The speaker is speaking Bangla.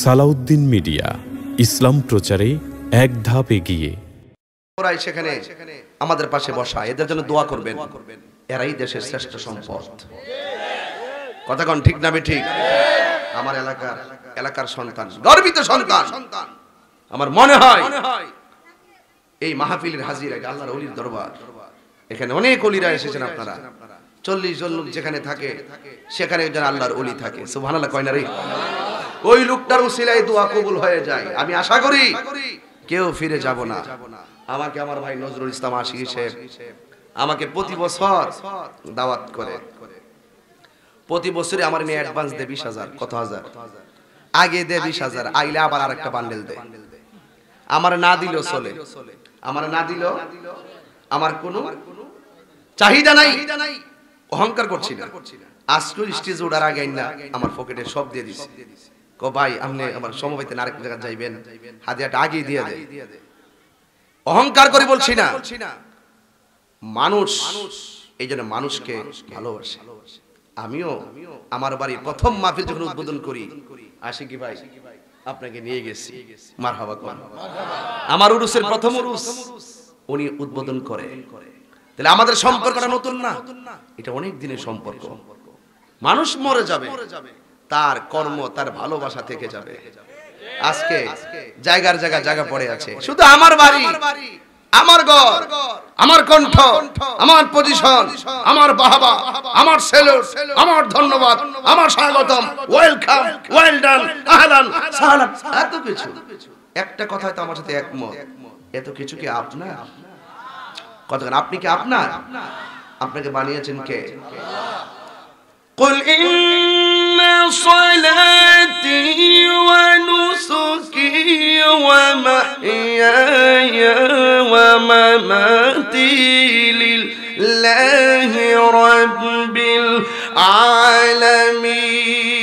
সালাউদ্দিন মিডিয়া, ইসলাম প্রচারে এক ধাপ এগিয়ে। ওরাই সেখানে আমাদের পাশে বসা, এদের জন্য দোয়া করবেন। এরাই দেশের শ্রেষ্ঠ সম্পদ। কথা কোন ঠিক না ঠিক? আমার এলাকার সন্তান, গর্বিত সন্তান। আমার মনে হয় এই মাহফিলের হাজির আগে আল্লাহর ওলির দরবার, এখানে অনেক ওলিরা এসেছেন। আপনারা 40 জন লোক যেখানে থাকে সেখানে একজন আল্লাহর ওলি থাকে। সুবহানাল্লাহ কয় না রে? ওই লোকটার উসিলায় দোয়া কবুল হয়ে যায়। আমি আশা করি কেউ ফিরে যাব না। আমাকে আমার ভাই নজরুল ইসলাম আশিকি সাহেব আমাকে প্রতি বছর দাওয়াত করে, প্রতি বছরে আমার নিয়ে অ্যাডভান্স দেয় 20,000। কত হাজার? আগে দেয় 20,000, আইলে আবার আরেকটা বান্ডেল দেয়। আমার না দিল চলে, আমার না দিল আমার কোনো চাহিদা নাই, অহংকার করছি না। আজকে স্টেজ ওঠার আগে না আমার পকেটে সব দিয়ে দিছে। কো ভাই আপনি আমার সমবাইতে আরেক জায়গা যাইবেন, হাদিয়াটা আগে দিয়ে দেয়। অহংকার করে বলছি না, মানুষ এই জন্য মানুষকে ভালোবাসে। আমিও আমার বাড়ির প্রথম মাহফিল যখন উদ্বোধন করি, আশিকি ভাই আপনাকে নিয়ে গেছি, মারহাবা কোন। আমার উরুসের প্রথম উরুস উনি উদ্বোধন করে। তাহলে আমাদের সম্পর্কটা নতুন না, এটা অনেক দিনের সম্পর্ক। মানুষ মরে যাবে, তার কর্ম তার ভালোবাসা থেকে যাবে। আজকে জায়গার জায়গা পড়ে আছে। শুধু আমার বাড়ি, আমার ঘর, আমার কণ্ঠ, আমার পজিশন, আমার বাহাবা, আমার সেলুট, আমার ধন্যবাদ, আমার স্বাগতম, ওয়েলকাম, ওয়েল ডান, আহলান সাহলান, এত কিছু। একটা কথায় তো আমার সাথে একমত, এত কিছু কি আপনার? কতক্ষণ আপনি কি আপনার? আপনাকে বানিয়েছেন কে? কুল ইন্না সালাতি ওয়া নুসুকি ওয়া মাহইয়ায়া ওয়া মামাতি লিল্লাহি রাব্বিল আলামিন।